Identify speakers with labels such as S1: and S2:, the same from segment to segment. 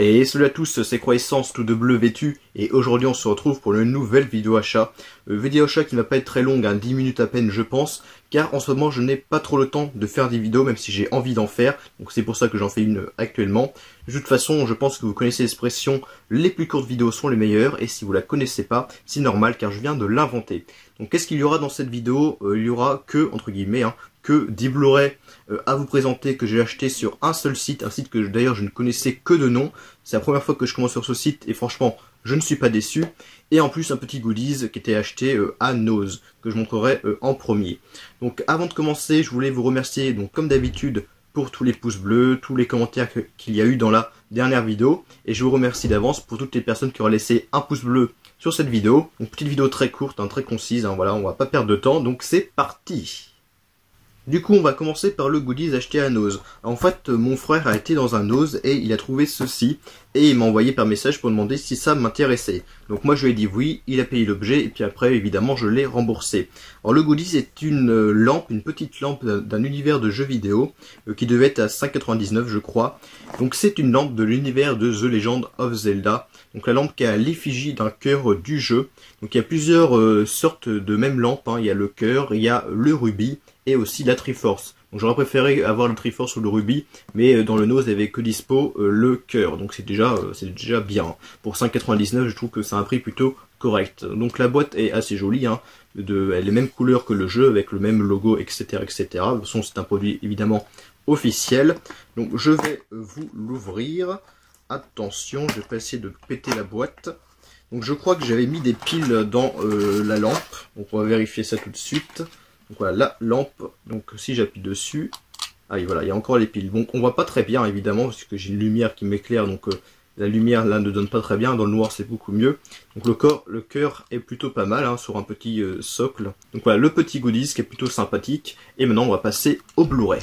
S1: Et salut à tous, c'est Croissance tout de bleu vêtu, et aujourd'hui on se retrouve pour une nouvelle vidéo achat. Vidéo achat qui ne va pas être très longue, 10 minutes à peine je pense, car en ce moment je n'ai pas trop le temps de faire des vidéos, même si j'ai envie d'en faire, donc c'est pour ça que j'en fais une actuellement. De toute façon, je pense que vous connaissez l'expression, les plus courtes vidéos sont les meilleures, et si vous la connaissez pas, c'est normal car je viens de l'inventer. Donc qu'est-ce qu'il y aura dans cette vidéo? Il y aura que, entre guillemets, que 10 Blu-ray à vous présenter que j'ai acheté sur un seul site, un site que d'ailleurs je ne connaissais que de nom. C'est la première fois que je commence sur ce site et franchement je ne suis pas déçu. Et en plus un petit goodies qui était acheté à Nose, que je montrerai en premier. Donc avant de commencer, je voulais vous remercier donc comme d'habitude pour tous les pouces bleus, tous les commentaires qu'il y a eu dans la dernière vidéo. Et je vous remercie d'avance pour toutes les personnes qui auraient laissé un pouce bleu sur cette vidéo. Donc petite vidéo très courte, très concise, voilà, on va pas perdre de temps, donc c'est parti. Du coup, on va commencer par le goodies acheté à Nose. En fait, mon frère a été dans un Nose et il a trouvé ceci. Et il m'a envoyé par message pour demander si ça m'intéressait. Donc moi, je lui ai dit oui, il a payé l'objet et puis après, évidemment, je l'ai remboursé. Alors le goodies est une lampe, une petite lampe d'un univers de jeux vidéo qui devait être à 5,99 je crois. Donc c'est une lampe de l'univers de The Legend of Zelda. Donc la lampe qui a l'effigie d'un cœur du jeu. Donc il y a plusieurs sortes de même lampes. Il y a le cœur, il y a le rubis et aussi la Triforce. Donc j'aurais préféré avoir le Triforce ou le rubis, mais dans le Nose il n'y avait que dispo le cœur, donc c'est déjà bien. Pour 5,99 je trouve que c'est un prix plutôt correct. Donc la boîte est assez jolie, elle est les mêmes couleurs que le jeu, avec le même logo, etc. etc. De toute façon c'est un produit évidemment officiel. Donc je vais vous l'ouvrir. Attention, je vais essayer de péter la boîte. Donc je crois que j'avais mis des piles dans la lampe, donc on va vérifier ça tout de suite. Donc voilà, la lampe, donc si j'appuie dessus, ah et voilà, il y a encore les piles. Donc on voit pas très bien évidemment, parce que j'ai une lumière qui m'éclaire, donc la lumière là ne donne pas très bien, dans le noir c'est beaucoup mieux. Donc le cœur est plutôt pas mal, sur un petit socle. Donc voilà, le petit goodies qui est plutôt sympathique. Et maintenant on va passer au Blu-ray.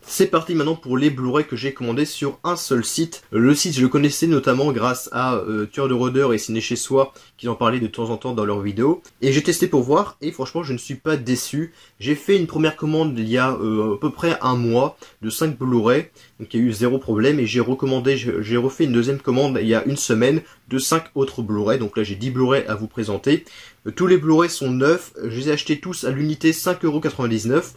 S1: C'est parti maintenant pour les Blu-ray que j'ai commandés sur un seul site. Le site, je le connaissais notamment grâce à Tueur de Rôdeurs et Ciné Chez Soi, qui en parlaient de temps en temps dans leurs vidéos. Et j'ai testé pour voir, et franchement, je ne suis pas déçu. J'ai fait une première commande il y a à peu près un mois, de 5 Blu-ray. Donc il y a eu zéro problème, et j'ai refait une deuxième commande il y a une semaine, de 5 autres Blu-ray. Donc là, j'ai 10 Blu-ray à vous présenter. Tous les Blu-ray sont neufs, je les ai achetés tous à l'unité 5,99 €.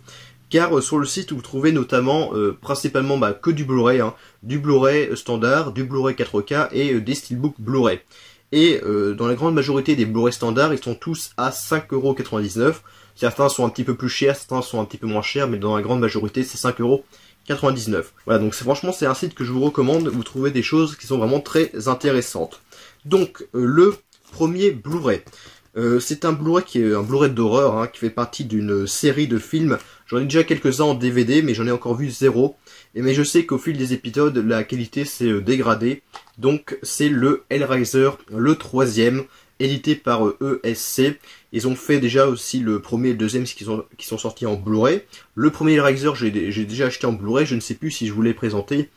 S1: Car sur le site vous trouvez notamment principalement que du Blu-ray, du Blu-ray standard, du Blu-ray 4K et des Steelbook Blu-ray. Et dans la grande majorité des Blu-ray standards, ils sont tous à 5,99 €. Certains sont un petit peu plus chers, certains sont un petit peu moins chers, mais dans la grande majorité c'est 5,99 €. Voilà, donc franchement c'est un site que je vous recommande, vous trouvez des choses qui sont vraiment très intéressantes. Donc le premier Blu-ray. C'est un Blu-ray qui est un Blu-ray d'horreur, qui fait partie d'une série de films. J'en ai déjà quelques-uns en DVD, mais j'en ai encore vu zéro. Mais je sais qu'au fil des épisodes, la qualité s'est dégradée. Donc c'est le Hellraiser, le troisième, édité par ESC. Ils ont fait déjà aussi le premier et le deuxième qui sont sortis en Blu-ray. Le premier Hellraiser, j'ai déjà acheté en Blu-ray, je ne sais plus si je vous l'ai présenté.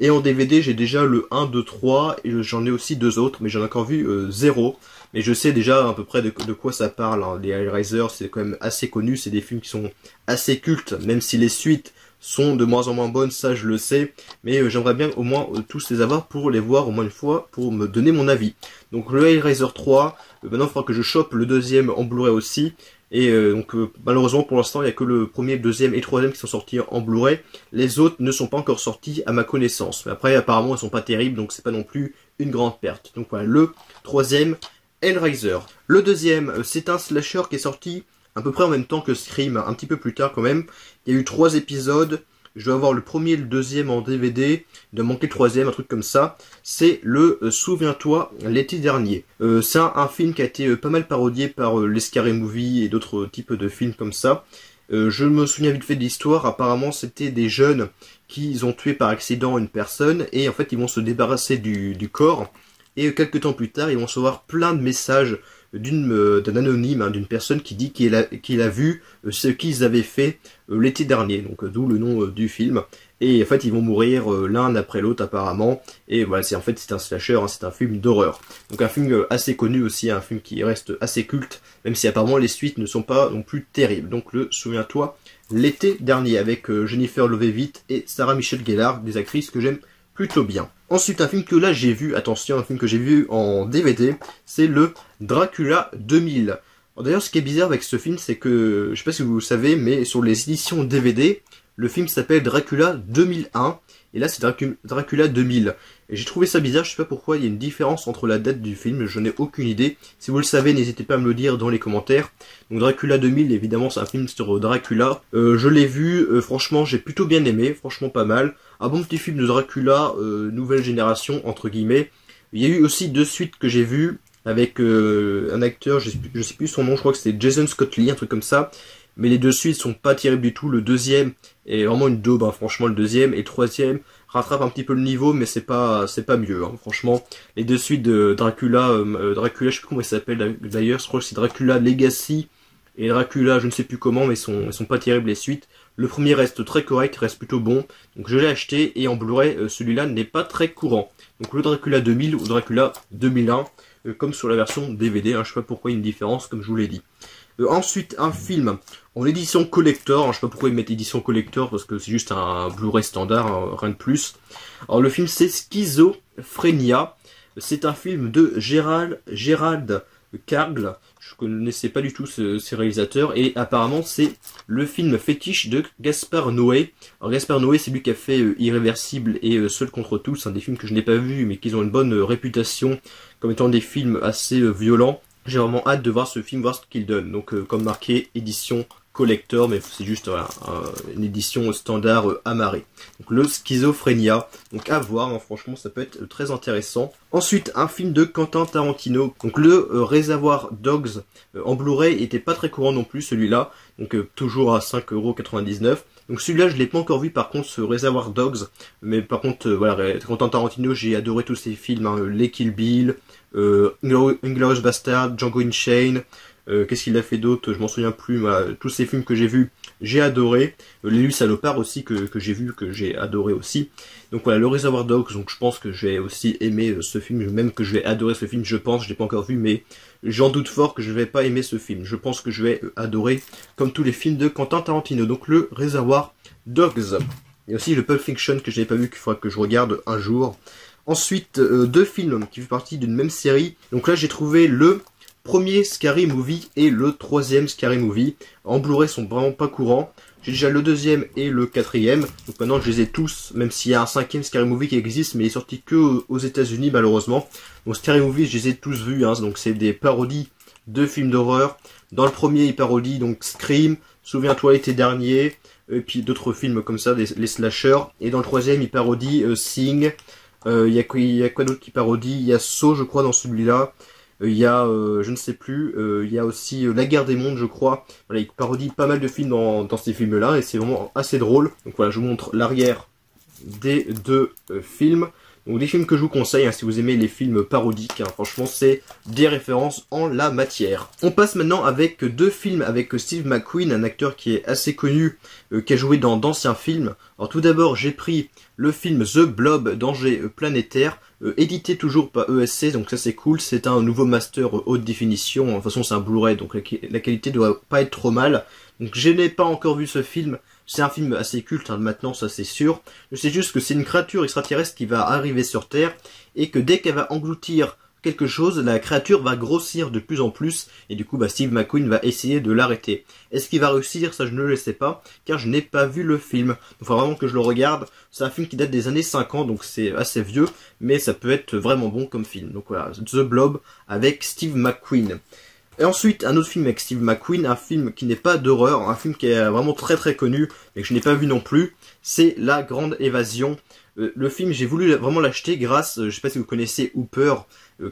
S1: Et en DVD, j'ai déjà le 1, 2, 3, et j'en ai aussi deux autres, mais j'en ai encore vu zéro. Mais je sais déjà à peu près de quoi ça parle. Les Hellraiser, c'est quand même assez connu, c'est des films qui sont assez cultes, même si les suites sont de moins en moins bonnes, ça je le sais. Mais j'aimerais bien au moins tous les avoir pour les voir au moins une fois, pour me donner mon avis. Donc le Hellraiser 3, maintenant il faudra que je chope le deuxième en Blu-ray aussi. Et malheureusement pour l'instant il n'y a que le premier, le deuxième et le troisième qui sont sortis en Blu-ray. Les autres ne sont pas encore sortis à ma connaissance. Mais après apparemment ils sont pas terribles, donc c'est pas non plus une grande perte. Donc voilà, le troisième Hellraiser. Le deuxième, c'est un slasher qui est sorti à peu près en même temps que Scream, un petit peu plus tard quand même. Il y a eu 3 épisodes. Je dois avoir le premier et le deuxième en DVD. Il doit manquer le troisième, un truc comme ça. C'est le Souviens-toi l'été dernier. C'est un film qui a été pas mal parodié par les Scary Movie et d'autres types de films comme ça. Je me souviens vite fait de l'histoire. Apparemment, c'était des jeunes qui ont tué par accident une personne. Et en fait, ils vont se débarrasser du corps. Et quelques temps plus tard, ils vont recevoir plein de messages d'un anonyme, d'une personne qui dit qu'il a vu ce qu'ils avaient fait l'été dernier. Donc d'où le nom du film. Et en fait, ils vont mourir l'un après l'autre apparemment. Et voilà, c'est un slasher, c'est un film d'horreur. Donc un film assez connu aussi, un film qui reste assez culte, même si apparemment les suites ne sont pas non plus terribles. Donc le Souviens-toi l'été dernier avec Jennifer Love Hewitt et Sarah Michelle Gellar, des actrices que j'aime plutôt bien. Ensuite, un film que là j'ai vu, attention, un film que j'ai vu en DVD, c'est le Dracula 2000. D'ailleurs, ce qui est bizarre avec ce film, c'est que, je sais pas si vous le savez, mais sur les éditions DVD, le film s'appelle Dracula 2001, et là c'est Dracula 2000. Et j'ai trouvé ça bizarre, je sais pas pourquoi, il y a une différence entre la date du film, je n'ai aucune idée. Si vous le savez, n'hésitez pas à me le dire dans les commentaires. Donc Dracula 2000, évidemment, c'est un film sur Dracula. Je l'ai vu, franchement, j'ai plutôt bien aimé, franchement pas mal. Un bon petit film de Dracula, nouvelle génération, entre guillemets. Il y a eu aussi 2 suites que j'ai vues, avec un acteur, je sais plus son nom, je crois que c'était Jason Scott Lee, un truc comme ça. Mais les 2 suites sont pas terribles du tout. Le deuxième est vraiment une daube, hein, franchement, le deuxième. Et le troisième rattrape un petit peu le niveau, mais c'est pas mieux, hein, franchement. Les 2 suites de Dracula, Dracula, je sais plus comment il s'appelle d'ailleurs, je crois que c'est Dracula Legacy et Dracula, je ne sais plus comment, mais ils sont pas terribles les suites. Le premier reste très correct, reste plutôt bon. Donc je l'ai acheté, et en Blu-ray, celui-là n'est pas très courant. Donc le Dracula 2000 ou Dracula 2001, comme sur la version DVD, hein, je sais pas pourquoi il y a une différence, comme je vous l'ai dit. Ensuite, un film en édition collector. Je sais pas pourquoi ils mettent édition collector, parce que c'est juste un Blu-ray standard, hein, rien de plus. Alors le film c'est Schizophrénia. C'est un film de Gérald Cargle. Je connaissais pas du tout ces réalisateurs, et apparemment c'est le film fétiche de Gaspard Noé. Alors Gaspard Noé, c'est lui qui a fait Irréversible et Seul contre tous, hein, des films que je n'ai pas vus mais qui ont une bonne réputation comme étant des films assez violents. J'ai vraiment hâte de voir ce film, voir ce qu'il donne. Donc comme marqué, édition collector, mais c'est juste une édition standard amarrée. Donc le Schizophrénia, donc à voir, hein, franchement ça peut être très intéressant. Ensuite, un film de Quentin Tarantino, donc le Reservoir Dogs en Blu-ray était pas très courant non plus celui-là, donc toujours à 5,99 €. Donc celui-là je l'ai pas encore vu par contre, ce Reservoir Dogs, mais par contre voilà, Quentin Tarantino, j'ai adoré tous ses films, hein, les Kill Bill, Inglourious Bastard, Django Unchained, qu'est-ce qu'il a fait d'autre, je m'en souviens plus, voilà, tous ces films que j'ai vus, j'ai adoré. L'élu salopard aussi que j'ai vu, que j'ai adoré aussi. Donc voilà, le Reservoir Dogs, donc je pense que je vais aussi aimer ce film, même que je vais adorer ce film, je pense, je l'ai pas encore vu, mais j'en doute fort que je vais pas aimer ce film. Je pense que je vais adorer, comme tous les films de Quentin Tarantino, donc le Reservoir Dogs. Il y a aussi le Pulp Fiction que je n'ai pas vu, qu'il faudra que je regarde un jour. Ensuite, 2 films qui font partie d'une même série. Donc là, j'ai trouvé le premier Scary Movie et le 3e Scary Movie. En Blu-ray, sont vraiment pas courants. J'ai déjà le 2e et le 4e. Donc maintenant, je les ai tous, même s'il y a un 5e Scary Movie qui existe, mais il est sorti que aux États-Unis malheureusement. Donc Scary Movie, je les ai tous vus, hein. Donc c'est des parodies de films d'horreur. Dans le premier, il parodie donc Scream, Souviens-toi l'été dernier, et puis d'autres films comme ça, les slashers. Et dans le 3e, il parodie Sing. Il y a quoi d'autre qui parodie? Il y a Saw, je crois, dans celui-là. Il y a, je ne sais plus, il y a aussi La Guerre des Mondes, je crois. Voilà, il parodie pas mal de films dans ces films-là, et c'est vraiment assez drôle. Donc voilà, je vous montre l'arrière des 2 films. Donc des films que je vous conseille, hein, si vous aimez les films parodiques, hein, franchement c'est des références en la matière. On passe maintenant avec 2 films avec Steve McQueen, un acteur qui est assez connu, qui a joué dans d'anciens films. Alors tout d'abord j'ai pris le film The Blob, Danger planétaire, édité toujours par ESC, donc ça c'est cool, c'est un nouveau master haute définition, de toute façon c'est un Blu-ray, donc la qualité doit pas être trop mal. Donc je n'ai pas encore vu ce film, c'est un film assez culte, hein, maintenant ça c'est sûr. Je sais juste que c'est une créature extraterrestre qui va arriver sur Terre, et que dès qu'elle va engloutir quelque chose, la créature va grossir de plus en plus, et du coup Steve McQueen va essayer de l'arrêter. Est-ce qu'il va réussir? Ça je ne le sais pas, car je n'ai pas vu le film. Donc il faut vraiment que je le regarde. C'est un film qui date des années 50, donc c'est assez vieux, mais ça peut être vraiment bon comme film. Donc voilà, The Blob avec Steve McQueen. Et ensuite, un autre film avec Steve McQueen, un film qui n'est pas d'horreur, un film qui est vraiment très très connu, mais que je n'ai pas vu non plus, c'est La Grande Évasion. Le film, j'ai voulu vraiment l'acheter grâce, je sais pas si vous connaissez Hooper,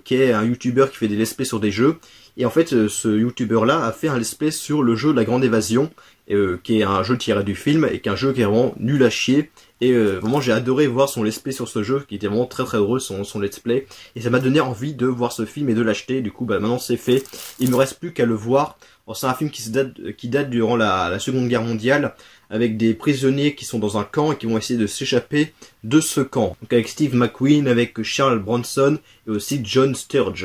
S1: qui est un YouTuber qui fait des let's play sur des jeux. Et en fait, ce YouTuber-là a fait un let's play sur le jeu La Grande Évasion, qui est un jeu tiré du film, et qui est un jeu qui est vraiment nul à chier. Et vraiment j'ai adoré voir son let's play sur ce jeu, qui était vraiment très très drôle son let's play. Et ça m'a donné envie de voir ce film et de l'acheter. Du coup maintenant c'est fait, il me reste plus qu'à le voir. C'est un film qui date durant la Seconde Guerre mondiale, avec des prisonniers qui sont dans un camp et qui vont essayer de s'échapper de ce camp. Donc avec Steve McQueen, avec Charles Bronson et aussi John Sturge.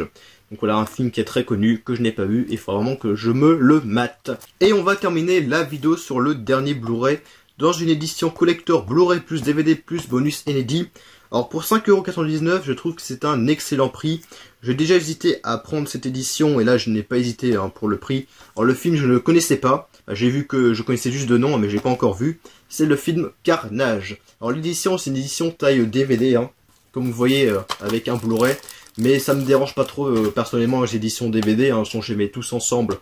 S1: Donc voilà, un film qui est très connu, que je n'ai pas vu, et il faut vraiment que je me le mate. Et on va terminer la vidéo sur le dernier Blu-ray, dans une édition collector Blu-ray plus DVD plus bonus inédit. Alors pour 5,99 €, je trouve que c'est un excellent prix. J'ai déjà hésité à prendre cette édition et là je n'ai pas hésité hein, pour le prix. Alors le film je ne le connaissais pas, j'ai vu que je connaissais juste de nom mais j'ai pas encore vu. C'est le film Carnage. Alors l'édition c'est une édition taille DVD, hein, comme vous voyez avec un Blu-ray. Mais ça me dérange pas trop personnellement les éditions DVD, hein, je les mets tous ensemble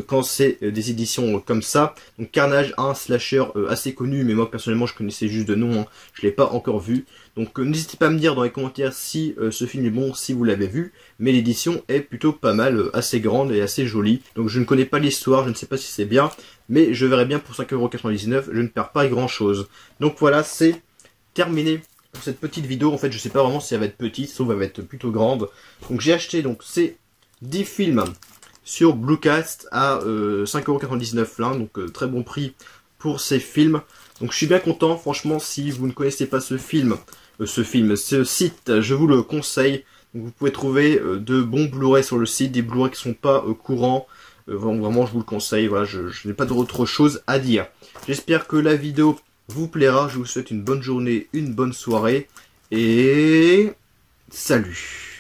S1: quand c'est des éditions comme ça. Donc Carnage, un slasher assez connu, mais moi personnellement je connaissais juste de nom, hein, je l'ai pas encore vu. Donc n'hésitez pas à me dire dans les commentaires si ce film est bon, si vous l'avez vu. Mais l'édition est plutôt pas mal, assez grande et assez jolie. Donc je ne connais pas l'histoire, je ne sais pas si c'est bien, mais je verrai bien pour 5,99 €, je ne perds pas grand chose. Donc voilà, c'est terminé pour cette petite vidéo. En fait je sais pas vraiment si elle va être petite, sauf elle va être plutôt grande. Donc j'ai acheté donc ces 10 films sur Bluecast à 5,99 € là, donc très bon prix pour ces films. Donc je suis bien content, franchement si vous ne connaissez pas ce site, je vous le conseille. Donc, vous pouvez trouver de bons Blu-ray sur le site, des Blu-ray qui sont pas courants. Vraiment je vous le conseille, voilà, je n'ai pas d'autre chose à dire. J'espère que la vidéo vous plaira, je vous souhaite une bonne journée, une bonne soirée, et salut!